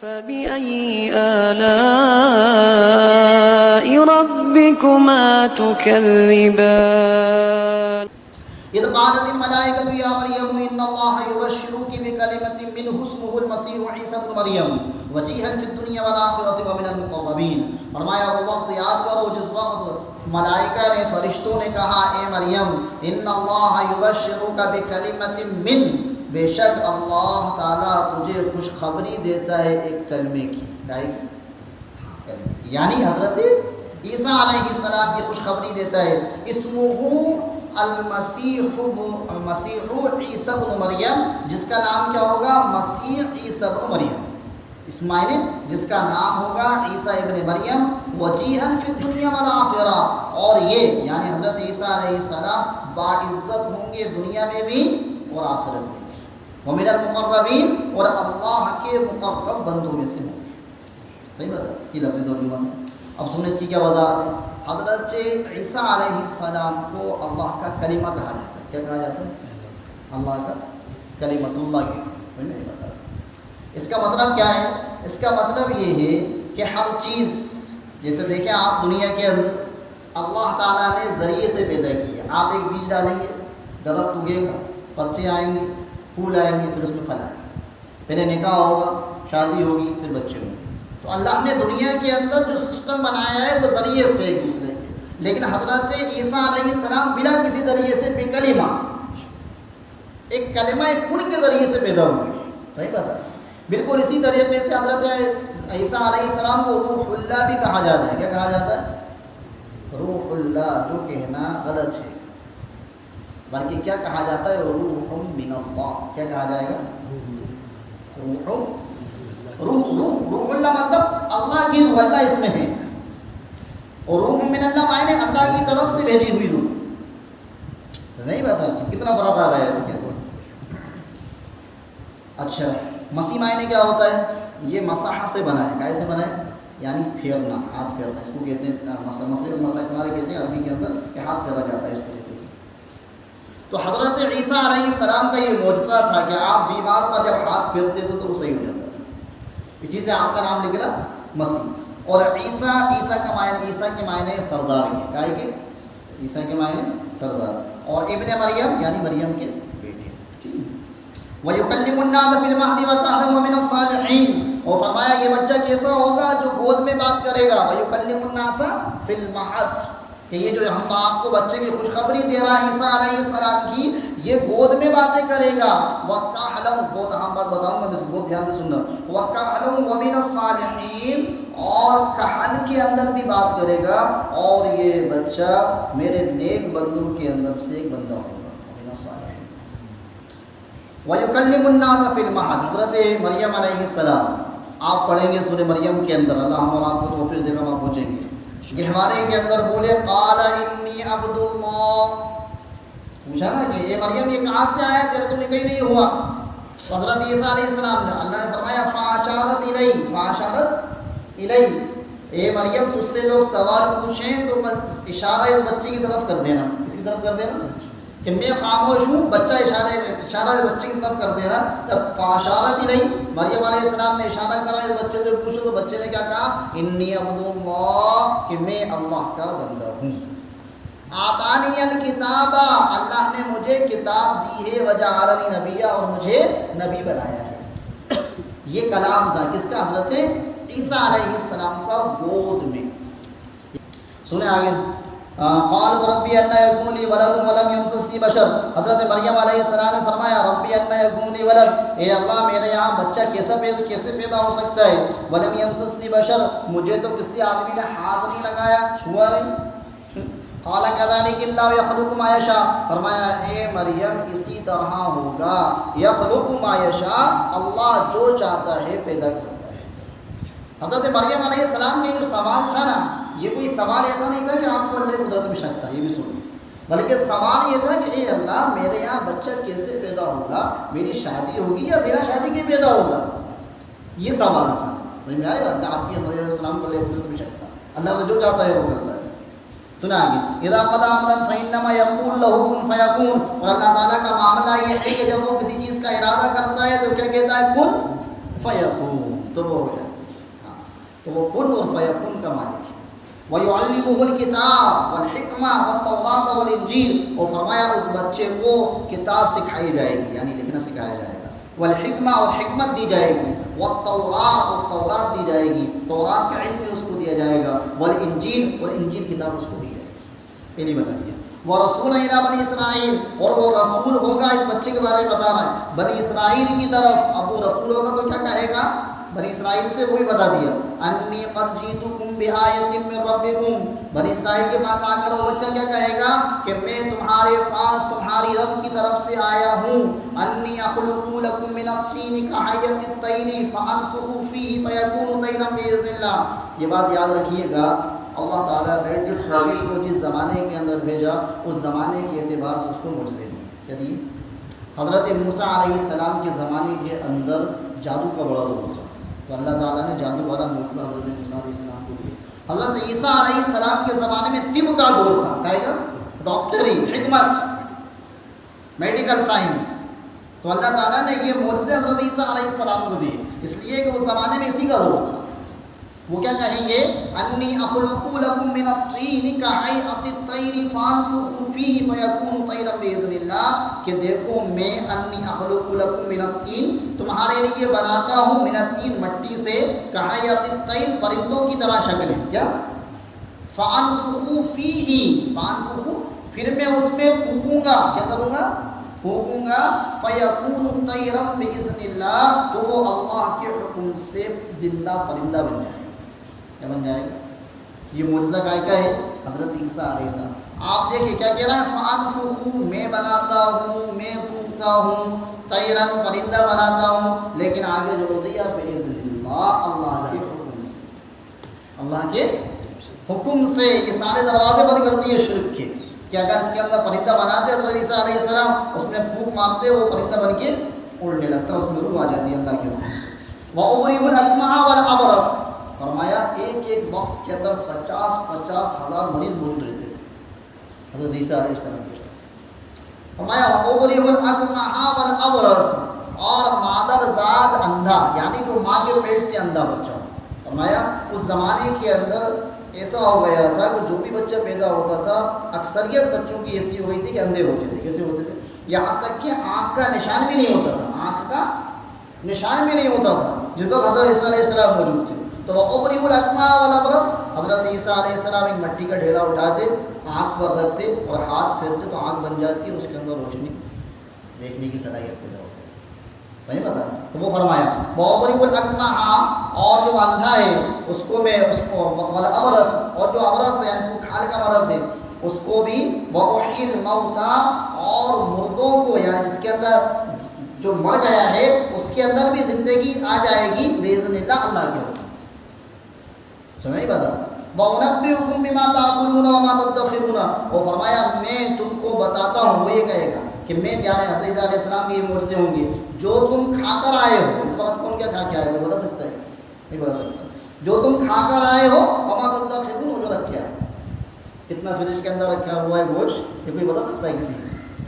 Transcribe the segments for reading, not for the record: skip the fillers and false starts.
فبأي آلاء ربكما تكذبان إذ قالت الملائكة يا مريم إن الله يبشرك بكلمة منه اسمه المسيح عيسى ابن مريم وجيها في الدنيا والآخرة ومن المقربين. فرمایا وہ وقت یاد کرو جس وقت ملائکہ نے فرشتوں نے کہا اے مریم ان اللہ یبشرک بکلمۃ من، بے شک اللہ تعالیٰ تجھے خوشخبری دیتا ہے ایک کلمے کی، یعنی حضرت عیسیٰ علیہ السلام کی خوشخبری دیتا ہے. اسمہ المسیح عیسیٰ ابن مریم، جس کا نام کیا ہوگا؟ مسیح عیسیٰ ابن مریم. اسماعیل جس کا نام ہوگا عیسیٰ ابن مریم. وجیہا فی الدنیا والآخرہ، اور یہ یعنی حضرت عیسیٰ علیہ السلام باعزت ہوں گے دنیا میں بھی اور آخرت میں. ومن المقربین، اور اللہ کے مقرب بندوں میں سے ہوں گے. صحیح بات ہے، یہ لفظ ترجمہ. اب سنیں اس کی کیا وضاحت ہے. حضرت عیسیٰ علیہ السلام کو اللہ کا کلمہ کہا جاتا ہے. کیا کہا جاتا ہے؟ اللہ کا کلمۃ اللہ کی. اس کا مطلب کیا ہے؟ اس کا مطلب یہ ہے کہ ہر چیز، جیسے دیکھیں آپ دنیا کے اندر اللہ تعالیٰ نے ذریعے سے پیدا کیا. آپ ایک بیج ڈالیں گے، درخت اگے گا، پتے آئیں گے، پھول آئیں گے، پھر اس میں پھل آئیں گے، پہلے نکاح ہوگا، شادی ہوگی، پھر بچے ہوں گے. تو اللہ نے دنیا کے اندر جو سسٹم بنایا ہے وہ ذریعے سے ایک دوسرے کے. لیکن حضرت عیسیٰ علیہ السلام بلا کسی ذریعے سے بکلمہ، ایک کلمہ ایک کن کے ذریعے سے پیدا ہوئے. صحیح بات ہے. بالکل اسی طریقے سے حضرت عیسیٰ علیہ السلام کو روح اللہ بھی کہا جاتا ہے. کیا کہا جاتا ہے؟ روح اللہ، جو کہنا غلط ہے، بلکہ کیا کہا جاتا ہے؟ روح من اللہ. کیا کہا جائے گا؟ روح اللہ مطلب اللہ کی روح، اللہ اس میں ہے. اور روح من اللہ معنی اللہ کی طرف سے بھیجی ہوئی روح. نہیں بتا کتنا فرق آ گیا اس کے اندر. اچھا، مسیح معنی کیا ہوتا ہے؟ یہ مساحہ سے بنا ہے. کیسے بنا ہے؟ یعنی پھیرنا، ہاتھ پھیرنا. اس کو کہتے ہیں مسا ہمارے کہتے ہیں عربی کے اندر کہ ہاتھ پھیرا جاتا ہے اس طریقے سے. تو حضرت عیسیٰ علیہ السلام کا یہ معجزہ تھا کہ آپ بیمار پر جب ہاتھ پھیرتے تھے تو وہ صحیح ہو جاتا تھا. اسی سے آپ کا نام نکلا مسیح. اور عیسیٰ کے معنی سردار کے. کیا ہے کہ عیسیٰ کے معنی سردار. اور ابن مریم یعنی مریم کے بیٹے. وَيُكَلِّمُ النَّاسَ فِي الْمَهْدِ وَكَهْلًا وَمِنَ الصَّالِحِينَ. اور فرمایا یہ بچہ کیسا ہوگا؟ جو گود میں بات کرے گا. وَيُكَلِّمُ النَّاسَ فِي الْمَهْدِ، کہ یہ جو ہم آپ کو بچے کی خوشخبری دے رہا ہے عیسیٰ علیہ السلام کی، یہ گود میں باتیں کرے گا. وَكَهْلًا، بہت اہم بات بتاؤں گا، بہت دھیان سے سننا. وَكَهْلًا وَمِنَ الصَّالِحِينَ، اور کہل کے اندر بھی بات کرے گا، اور یہ بچہ میرے نیک بندوں کے اندر سے ایک بندہ ہوگا. وَمِنَ الصَّالِحِينَ. وَيُكَلِّمُ النَّاسَ فِي الْمَهْدِ، حضرت مریم علیہ السلام آپ پڑھیں گے سورہ مریم کے اندر. اللہ ہم اور آپ کو توفیق دے گا، وہاں پہنچیں گے. گہوارے کے اندر بولے قال انی عبد اللہ. پوچھا نا کہ اے مریم یہ کہاں سے آیا؟ تیرا تو نکاح نہیں ہوا. تو حضرت عیسیٰ علیہ السلام نے، اللہ نے فرمایا فاشارت الی، اے مریم تجھ سے لوگ سوال پوچھیں تو اشارہ اس بچے کی طرف کر دینا. اس کی طرف کر دینا کہ میں خاموش ہوں، بچہ اشارہ بچے کی طرف کر دینا. جب فاشارت الی، مریم علیہ السلام نے اشارہ کرا اس بچے سے پوچھو، تو بچے نے کیا کہا؟ انی عبد اللہ، کہ میں اللہ کا بندہ ہوں. آتانی الکتاب، اللہ نے مجھے کتاب دی ہے. وجعلنی نبیہ، اور مجھے نبی بنایا ہے. یہ کلام تھا کس کا؟ حضرت عیسیٰ علیہ السلام کا گود میں. سنیں آگے. قالت ربی انا یکون لی ولد ولم یمسسنی بشر. حضرت مریم علیہ السلام نے فرمایا ربی انا یکون لی ولد، اے اللہ میرے یہاں بچہ کیسے پیدا ہو سکتا ہے؟ ولم یمسسنی بشر، مجھے تو کسی آدمی نے ہاتھ نہیں لگایا، چھوا نہیں. قال كذلك اللہ یخلق ما یشاء. فرمایا اے مریم اسی طرح ہوگا. یخلق ما یشاء، اللہ جو چاہتا ہے پیدا کرتا ہے. حضرت مریم علیہ السلام کے جو سوال تھا نا، یہ کوئی سوال ایسا نہیں تھا کہ آپ کو اللہ قدرت میں شک تھا، یہ بھی سنیں، بلکہ سوال یہ تھا کہ اے اللہ میرے یہاں بچہ کیسے پیدا ہوگا؟ میری شادی ہوگی یا بنا شادی کے پیدا ہوگا؟ یہ سوال تھا. میری بات آپ کی علیہ السلام کو اللہ قدرت میں شک تھا. اللہ تو جو چاہتا ہے وہ کرتا ہے. سنا آگے. اذا قضى امرا فانما يقول له كن فيكون. اور اللہ تعالیٰ کا معاملہ یہ ہے کہ جب وہ کسی چیز کا ارادہ کرتا ہے تو کیا کہتا ہے؟ کن فیکون. تو تو وہ ہو جاتی ہے. ہاں تو وہ کن اور فیکون کا مالک ہے. وَيُعَلِّمُهُ الْكِتَابَ وَالْحِكْمَةَ وَالتَّوْرَاةَ وَالْإِنْجِيلَ. اور فرمایا اس بچے کو کتاب سکھائی جائے گی یعنی لکھنا سکھایا جائے گا. والحکمہ اور حکمت دی جائے گی. والتوراۃ اور تورات دی جائے گی, تورات کا علم بھی اس کو دیا جائے گا. والانجیل اور انجیل کتاب اس کو دی جائے گی. پہلے بتا دیا. ورسول الی بنی اسرائیل, اور وہ رسول ہوگا, اس بچے کے بارے میں بتا رہا ہے, بنی اسرائیل کی طرف. اب وہ رسول ہوگا تو کیا کہے گا بنی اسرائیل سے, وہی بتا دیا. انی قد جئتکم بآیۃ من ربکم. بنی اسرائیل کے پاس آ کر وہ بچہ کیا کہے گا کہ میں تمہارے پاس تمہاری رب کی طرف سے آیا ہوں. انی اخلق لکم من الطین کہیئۃ الطیر فانفخ فیہ فیکون طیرا باذن اللہ. یہ بات یاد رکھیے گا, اللہ تعالیٰ نے جس نبی کو جس زمانے کے اندر بھیجا اس زمانے کے اعتبار سے اس کو معجزے دی. یعنی حضرت موسیٰ علیہ السلام کے زمانے کے اندر جادو کا بڑا دور تھا, تو اللہ تعالیٰ نے جادو والا معجزہ حضرت موسیٰ علیہ السلام کو دیا. حضرت عیسیٰ علیہ السلام کے زمانے میں طب کا دور تھا, کہے گا ڈاکٹری, حکمت, میڈیکل سائنس. تو اللہ تعالیٰ نے یہ معجزے حضرت عیسیٰ علیہ السلام کو دیے, اس لیے کہ اس زمانے میں اسی کا دور تھا. وہ کیا کہیں گے, انی اخلق لکم من الطین کہیئۃ الطیر فانفخ فیہ فیکون طیرا باذن اللہ. کہ دیکھو میں انی اخلق لکم من الطین, تمہارے لیے بناتا ہوں, من الطین مٹی سے, کہیئۃ الطیر پرندوں کی طرح شکل ہے. کیا فانفخ فیہ, فانفخ پھر میں اس میں پھونکوں گا, کیا کروں گا, پھونکوں گا. فیکون طیرا باذن اللہ, تو وہ اللہ کے حکم سے زندہ پرندہ بن جائے. کیا بن جائے گا؟ یہ معجزہ کا ہے حضرت عیسیٰ علیہ السلام. آپ دیکھیں کیا کہہ رہا ہے, فانفخ میں بناتا ہوں, میں پھونکتا ہوں, طیرن پرندہ بناتا ہوں, لیکن آگے جو دیا باذن اللہ, اللہ کے حکم سے, اللہ کے حکم سے. یہ سارے دروازے بند کر دیے شرک کے, کہ اگر اس کے اندر پرندہ بناتے حضرت عیسیٰ علیہ السلام, اس میں پھونک مارتے, وہ پرندہ بن کے اڑنے لگتا, اس میں روح آ جاتی ہے اللہ کے حکم سے. وَأُبْرِئُ الْأَكْمَحَ وَالْأَبْرَصَ. فرمایا ایک وقت کے اندر 50,000 مریض موجود رہتے تھے حضرت عیسیٰ علیہ السلام کے پاس. فرمایا وَأُبْرِئُ الْأَكْمَحَ وَالْأَبْرَصَ, اور مادر زاد اندھا, یعنی جو ماں کے پیٹ سے اندھا بچہ. فرمایا اس زمانے کے اندر ایسا ہو گیا تھا کہ جو بھی بچہ پیدا ہوتا تھا, اکثریت بچوں کی ایسی ہو گئی تھی کہ اندھے ہوتے تھے. کیسے ہوتے تھے, یہاں تک کہ آنکھ کا نشان بھی نہیں ہوتا تھا, آنکھ کا نشان بھی نہیں ہوتا تھا جن کو حضرت عیسیٰ علیہ السلام موجود تھے. تو وہ وَأُبْرِئُ الْأَكْمَحَ وَالْأَبْرَصَ, حضرت عیسیٰ علیہ السلام ایک مٹی کا ڈھیلا اٹھاتے, آنکھ پر رکھتے اور ہاتھ پھیرتے تو آنکھ بن جاتی, اس کے اندر روشنی, دیکھنے کی صلاحیت پیدا ہوتی ہے. صحیح بتا. تو وہ فرمایا وَأُبْرِئُ الْأَكْمَحَ, اور جو اندھا ہے اس کو میں, اس کو وَالْأَبْرَصَ, اور جو ابرص ہے یعنی اس کو کھال کا مرض ہے اس کو بھی. وَأُحْيِي الْمَوْتَى, اور مردوں کو یعنی جس کے اندر جو مر گیا ہے اس کے اندر بھی زندگی آ جائے گی باذن اللہ, اللہ کے حکم سے. سمجھ بات. وَأُنَبِّئُكُم بِمَا تَأْكُلُونَ وَمَا تَدَّخِرُونَ, اور فرمایا میں تم کو بتاتا ہوں. وہ یہ کہے گا کہ میں جانے حضرت علیہ السلام کے یہ معجزے ہوں گے جو تم کھا کر آئے ہو. اس وقت کون کیا کھا کے آئے ہو بتا سکتا ہے, نہیں بتا سکتا. جو تم کھا کر آئے ہو, وَمَا تَدَّخِرُونَ, جو رکھے آئے, کتنا فریج کے اندر رکھا ہوا ہے گوشت, یہ کوئی بتا سکتا ہے کسی,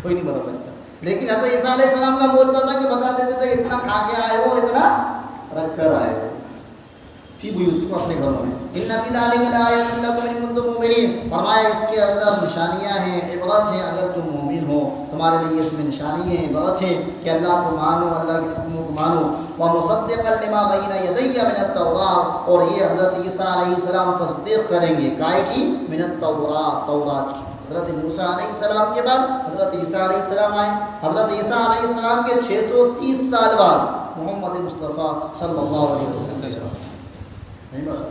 کوئی نہیں بتا سکتا. لیکن حضرت عیسیٰ علیہ السلام کا معجزہ تھا کہ بتا دیتے تھے اتنا کھا کے آئے ہو اور اتنا رکھ کر آئے ہو فی بیوتکم, اپنے گھروں میں. ان فی ذلک لآیۃ لکم ان کنتم مؤمنین, فرمایا اس کے اندر نشانیاں ہیں, عبرت ہیں اگر تم مومن ہو, تمہارے لیے اس میں نشانیاں ہیں, عبرت ہے کہ اللہ کو مانو, اللہ کے حکموں کو مانو. ومصدقا لما بین یدی من التوراۃ, اور یہ حضرت عیسیٰ علیہ السلام تصدیق کریں گے کائے کی, من التوراۃ, تورات کی. حضرت موسیٰ علیہ السلام کے بعد حضرت عیسیٰ علیہ السلام آئے. حضرت عیسیٰ علیہ السلام کے 630 سال بعد محمد مصطفیٰ صلی اللہ علیہ وسلم. نہیں بتا.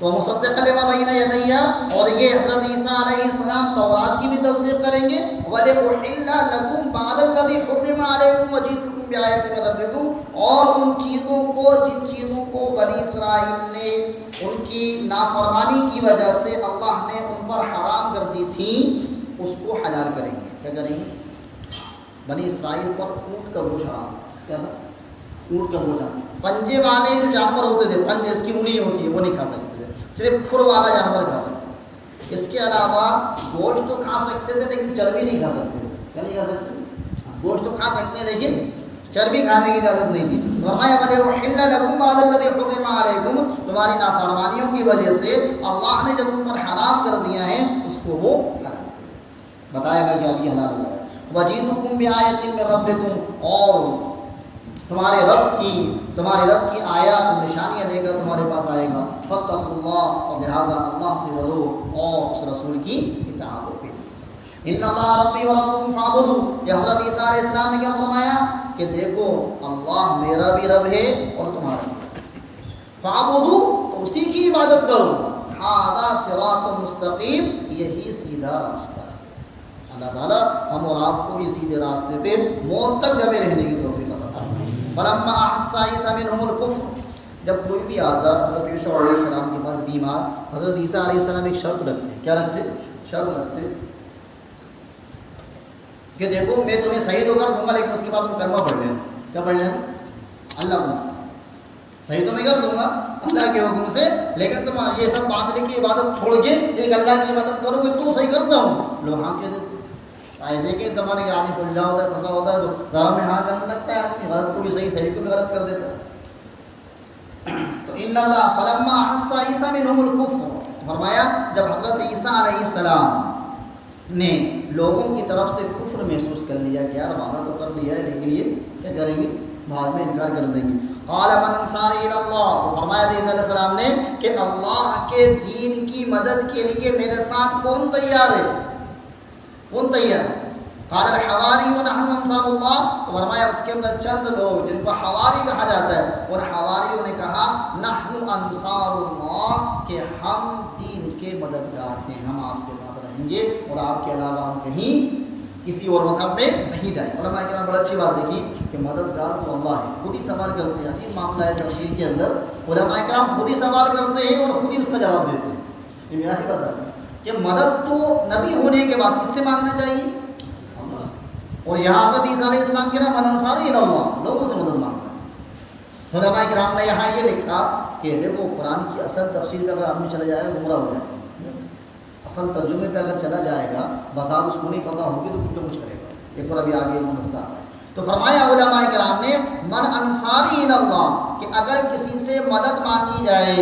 تو مصدق لما بین یدی, اور یہ حضرت عیسیٰ علیہ السلام تورات کی بھی تصدیق کریں گے. وَلِأُحِلَّ لَكُمْ بَعْضَ الَّذِي حُرِّمَ عَلَيْكُمْ وَجِئْتُكُم بِآیَةٍ مِّن رَّبِّكُمْ, اور ان چیزوں کو جن چیزوں کو بنی اسرائیل نے ان کی نافرمانی کی وجہ سے اللہ نے ان پر حرام کر دی تھی, اس کو حلال کریں گے. کیا کریں گے؟ بنی اسرائیل پر اونٹ کا گوشت حرام. کیا تھا؟ اونٹ کا گوشت. پنجے والے جو جانور ہوتے تھے, پنجے اس کی انگلی ہوتی ہے, وہ نہیں کھا سکتے تھے, صرف کھر والا جانور کھا سکتے. اس کے علاوہ گوشت تو کھا سکتے تھے لیکن چربی نہیں کھا سکتے. کیا نہیں کھا سکتے؟ گوشت تو کھا سکتے ہیں لیکن چربی کھانے کی اجازت نہیں تھی. فرمایا وَلِيُحِلَّ لَكُمْ بَعْضَ الَّذِي حُرِّمَ عَلَيْكُمْ, تمہاری نافرمانیوں کی وجہ سے اللہ نے جب تم پر حرام کر دیا ہے اس کو وہ حلال کر بتایا گا کہ اب یہ حلال ہو گیا. وَجِئْتُكُمْ بِآيَةٍ مِّن رَّبِّكُمْ, اور تمہارے رب کی آیات نشانیاں لے کر تمہارے پاس آئے گا. فَاتَّقُوا اللَّهَ, اور لہٰذا اللہ سے ڈرو اور اس رسول کی اطاعت کرو. ان اللہ ربی و ربکم فاعبدوہ, کہ حضرت عیسیٰ علیہ السلام نے کیا فرمایا کہ دیکھو اللہ میرا بھی رب ہے اور تمہارا بھی. فاعبدوہ, تو اسی کی عبادت کرو. ھذا صراط مستقیم, یہی سیدھا راستہ ہے. اللہ تعالیٰ ہم اور آپ کو بھی سیدھے راستے پہ موت تک جمے رہنے کی توفیق عطا فرمائے. فلما احس عیسیٰ منہم الکفر, جب کوئی بھی آتا حضرت عیسیٰ علیہ السلام کے پاس بیمار, حضرت عیسیٰ علیہ السلام ایک شرط رکھتے. کیا رکھتے؟ شرط رکھتے کہ دیکھو میں تمہیں صحیح تو کر دوں گا لیکن اس کے بعد تم کلمہ پڑھ لینا. کیا پڑھ لینا؟ اللہ کو صحیح تو میں کر دوں گا اللہ کے حکم سے, لیکن تم یہ سب باطل کی عبادت چھوڑ کے ایک اللہ کی عبادت کرو گے تو صحیح کرتا ہوں. لوگ ہاں کہہ دیتے. ایسے کہ زمانے کے آدمی الجھا ہوتا ہے, پھنسا ہوتا ہے, تو دھرم میں ہاں کرنے لگتا ہے آدمی, غلط کو بھی صحیح, صحیح کو بھی غلط کر دیتا ہے. تو ان اللہ فلما احس عیسیٰ منہم الکفر, فرمایا جب حضرت عیسیٰ علیہ السلام نے لوگوں کی طرف سے کفر محسوس کر لیا کہ یار وعدہ تو کر لیا ہے لیکن یہ کیا کریں گے, بعد میں انکار کر دیں گے. قال من انصاری الی اللہ, تو فرمایا عیسیٰ علیہ السلام نے کہ اللہ کے دین کی مدد کے لیے میرے ساتھ کون تیار ہے, کون تیار ہے؟ قال الحواریون نحن انصار اللہ, تو فرمایا اس کے اندر چند لوگ جن کو حواری کہا جاتا ہے, اور حواریوں نے کہا نحن انصار اللہ, کہ ہم دین کے مددگار ہیں, ہم آپ کے ساتھ رہیں گے اور آپ کے علاوہ ہم کہیں کسی اور مذہب میں نہیں جائیں. علماء کرام بڑا اچھی بات دیکھی کہ مددگار تو اللہ ہے, خود ہی سوال کرتے ہیں. عجیب معاملہ ہے تفسیر کے اندر, علماء کرام خود ہی سوال کرتے ہیں اور خود ہی اس کا جواب دیتے ہیں. یہ میرا ہی بتا ہے کہ مدد تو نبی ہونے کے بعد کس سے مانگنا چاہیے, اور یہاں حضرت عیسیٰ علیہ السلام کے نام من انصاری الی اللہ, لوگوں سے مدد مانگنا ہے. علماء کرام نے یہاں یہ لکھا کہ دیکھو قرآن کی اصل تفسیر پہ اگر آدمی چلا جائے گا گمراہ ہو جائے گا, اصل ترجمے پہ اگر چلا جائے گا بذات اس کو نہیں پتہ ہوگی تو کچھ نہ کچھ کرے گا. ایک بار ابھی آگے وہ نقطہ آ ہے. تو فرمایا علماء کرام نے من انصاری الی اللہ, کہ اگر کسی سے مدد مانگی جائے,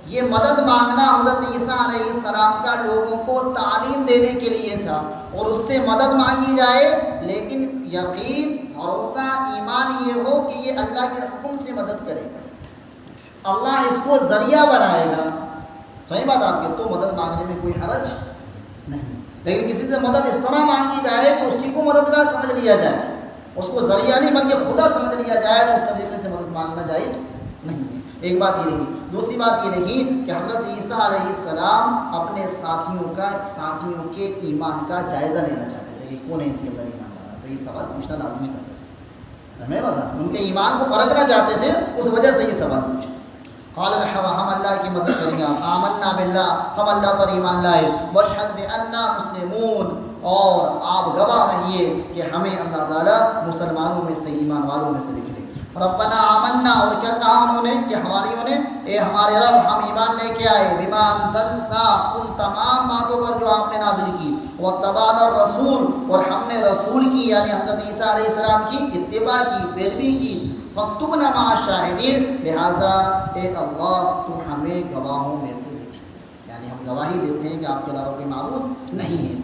یہ مدد مانگنا حضرت عیسیٰ علیہ السلام کا لوگوں کو تعلیم دینے کے لیے تھا, اور اس سے مدد مانگی جائے لیکن یقین بھروسہ ایمان یہ ہو کہ یہ اللہ کے حکم سے مدد کرے گا, اللہ اس کو ذریعہ بنائے گا. صحیح بات آپ کی, تو مدد مانگنے میں کوئی حرج نہیں. لیکن کسی سے مدد اس طرح مانگی جائے کہ اسی کو مددگار سمجھ لیا جائے, اس کو ذریعہ نہیں بلکہ خدا سمجھ لیا جائے, تو اس طریقے سے مدد مانگنا جائز نہیں ہے. ایک بات یہ رہی. دوسری بات یہ رہی کہ حضرت عیسیٰ علیہ السلام اپنے ساتھیوں کے ایمان کا جائزہ لینا چاہتے تھے کہ کون ہے ان کے اندر ایمان والا, تو یہ سوال پوچھنا لازمی تھا. سمجھ بتا, ان کے ایمان کو پرکھنا چاہتے تھے, اس وجہ سے یہ سوال پوچھا. قال ہم اللہ کی مدد کریں گے, آمنا باللہ, ہم اللہ پر ایمان لائے, واشہد بأننا مسلمون, اور آپ گواہ رہیے کہ ہمیں اللہ تعالیٰ مسلمانوں میں سے, ایمان والوں میں سے لکھ لے. ربنا آمنا, اور کیا کہا انہوں نے کہ حواریوں نے, اے ہمارے رب ہم ایمان لے کے آئے, بما انزلتا, ان تمام باتوں پر جو آپ نے نازل کی, واتبعنا الرسول, اور ہم نے رسول کی یعنی حضرت عیسیٰ علیہ السلام کی اتباع کی, پیروی کی, فاکتبنا مع الشاہدین, لہٰذا اے اللہ تو ہمیں گواہوں میں سے لکھ, یعنی ہم گواہی دیتے ہیں کہ آپ کے علاوہ کوئی معبود نہیں ہے.